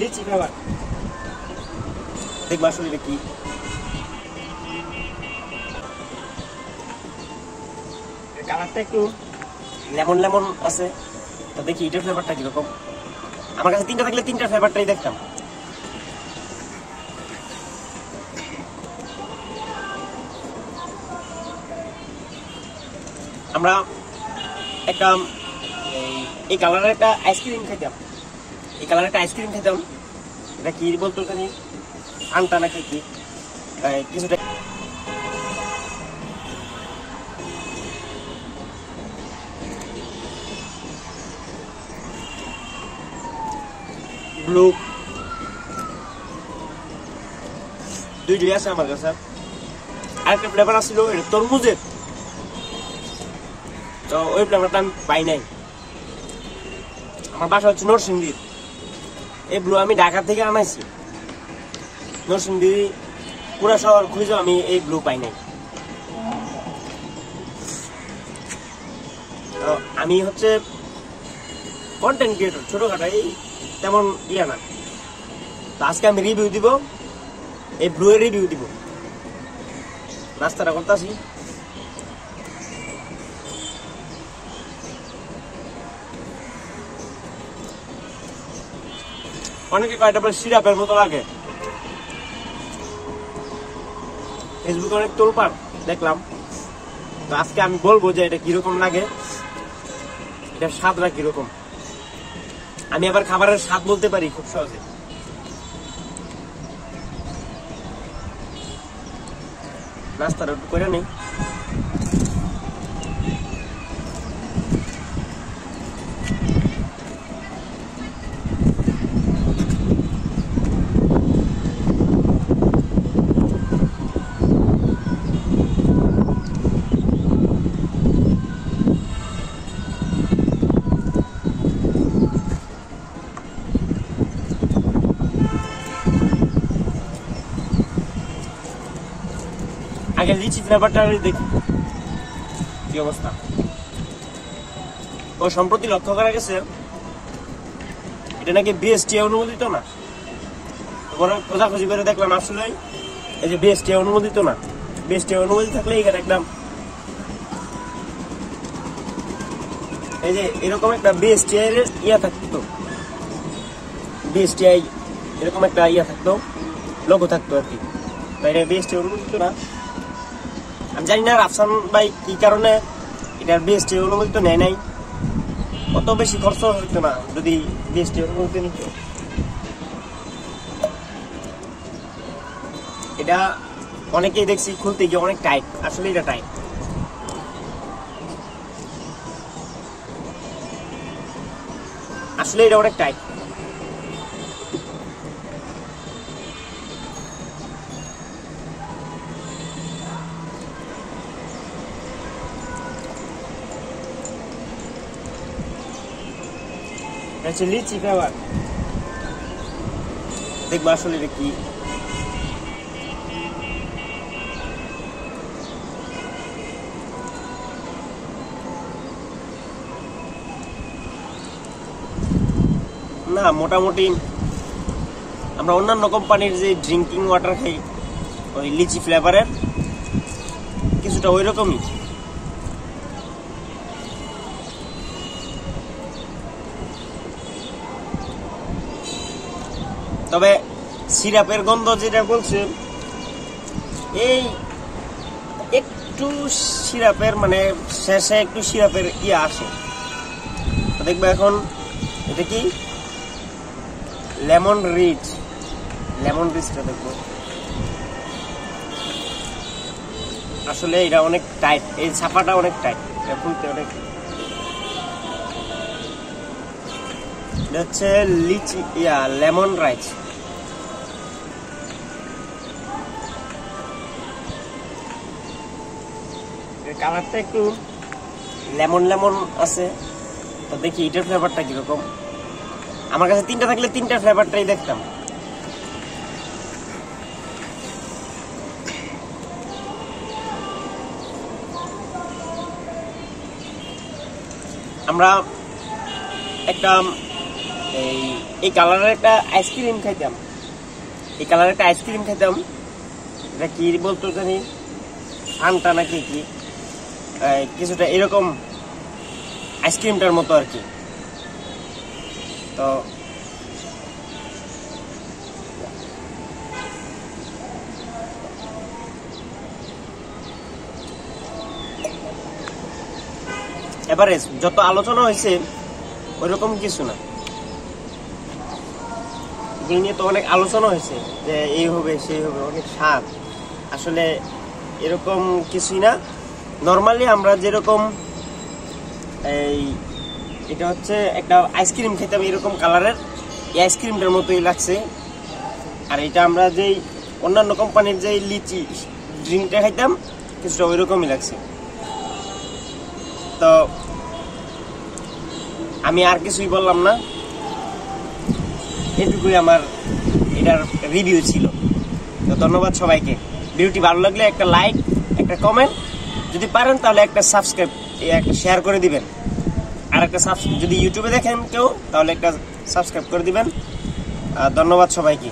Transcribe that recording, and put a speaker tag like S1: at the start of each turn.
S1: লিচি flavour দেখবা আসলে এটা কি। কালারটা একটু লেমন লেমন আছে, তো দেখি এটার ফ্লেভারটা কিরকম। আমার কাছে তিনটা থাকলে তিনটা ফ্লেভারটাই দেখতাম। আমরা একটা এই কালারের একটা আইসক্রিম খাইতাম, এটা কি বলতো জানি, আনটা নাকি কি কিছুটা ব্লু দুইটাই আছে আমার কাছে। আরেকটা ফ্লেভার আসছিল এটা তরমুজের, তো ওই ফ্লেভারটা আমি পাই নাই। আমার বাসা হচ্ছে নরসিংদীর, এই ব্লু আমি ঢাকা থেকে আনাইছি। নরসিংদী পুরা শহর খুঁজে আমি এই ব্লু পাই নাই। আমি হচ্ছে কন্টেন্ট ক্রিয়েটর, ছোটখাটো, এই তেমন ইয়া না। তো আজকে আমি রিভিউ দিব, এই ব্লু এর রিভিউ দিব। নাস্তাটা করতেছি। অনেকে কয়টা পরে সিরাপের মতো লাগে, ফেসবুকে অনেক তোলপাড় দেখলাম। তো আজকে আমি বলবো যে এটা কিরকম লাগে, এটার স্বাদটা কিরকম। আমি আবার খাবারের স্বাদ বলতে পারি খুব সহজে। নাস্তাটা একটু করে নেই। আগে লিচি ফ্লেভারটা দেখি কি অবস্থা। ও সম্প্রতি লক্ষ্য করা গেছে এটা নাকি বিএসটি অনুমোদিত না। খোঁজাখুঁজি করে দেখলাম আসলে এই যে বিএসটি অনুমোদিত না। বিএসটি অনুমোদিত থাকলে এখানে একদম এই যে এরকম একটা বিএসটি এর ইয়া থাকতো, বিএসটিআই এরকম একটা ইয়া থাকতো, লোগো থাকতো আর কি। তাই এটা বিএসটি অনুমোদিত না। আমি জানি না রাফসান ভাই কি কারণে এটার বিএসটি অনুমোদিত নেয় নাই। অত বেশি খরচ হইতো না যদি বিএসটি অনুমোদিত নিত। এটা অনেকেই দেখছি খুলতে গিয়ে অনেক টাইট, আসলে এটা টাইট। আসলে এটা অনেক টাইট। লিচি ফ্লেভার দেখবা আসলে এটা কি। না মোটামুটি আমরা অন্যান্য কোম্পানির যে ড্রিঙ্কিং ওয়াটার খাই ওই লিচি ফ্লেভারের কিছুটা ওই রকমই। তবে সিরাপের গন্ধ যেটা বলছে, এই একটু সিরাপের মানে শেষে একটু সিরাপের ইয়ে আসে। দেখবে এখন এটা কি লেমন রিচটা দেখবো। আসলে এটা অনেক টাইট, এই ছাপাটা অনেক টাইট, এটা খুলতে অনেক। এটা হচ্ছে লিচি লেমন রাইস। কালারটা একটু লেমন লেমন আছে, তো দেখি এটার ফ্লেভারটা কিরকম। আমার কাছে তিনটা থাকলে তিনটা ফ্লেভারটাই দেখতাম। আমরা একটা এই কালারের একটা আইসক্রিম খাইতাম, এটা কি বলতো জানি, ফান্টা নাকি কি, কিছুটা এরকম আইসক্রিমটার মতো আর কি। তো এবারে যত আলোচনা হয়েছে ওইরকম কিছু না, এগুলো নিয়ে তো অনেক আলোচনা হয়েছে যে এই হবে সেই হবে, অনেক স্বাদ, আসলে এরকম কিছুই না। নর্মালি আমরা যেরকম এটা হচ্ছে একটা আইসক্রিম খেতাম এরকম কালারের, এই আইসক্রিমটার মতোই লাগছে। আর এটা আমরা যেই অন্যান্য কোম্পানির যে লিচি ড্রিঙ্কটা খাইতাম কিছুটা ওইরকমই লাগছে। তো আমি আর কিছুই বললাম না, এটুকুই আমার এটার রিভিউ ছিল। তো ধন্যবাদ সবাইকে। ভিডিওটি ভালো লাগলে একটা লাইক, একটা কমেন্ট, যদি পারেন তাহলে একটা সাবস্ক্রাইব, একটা শেয়ার করে দিবেন। আর একটা যদি ইউটিউবে দেখেন কেউ তাহলে একটা সাবস্ক্রাইব করে দিবেন। ধন্যবাদ সবাইকে।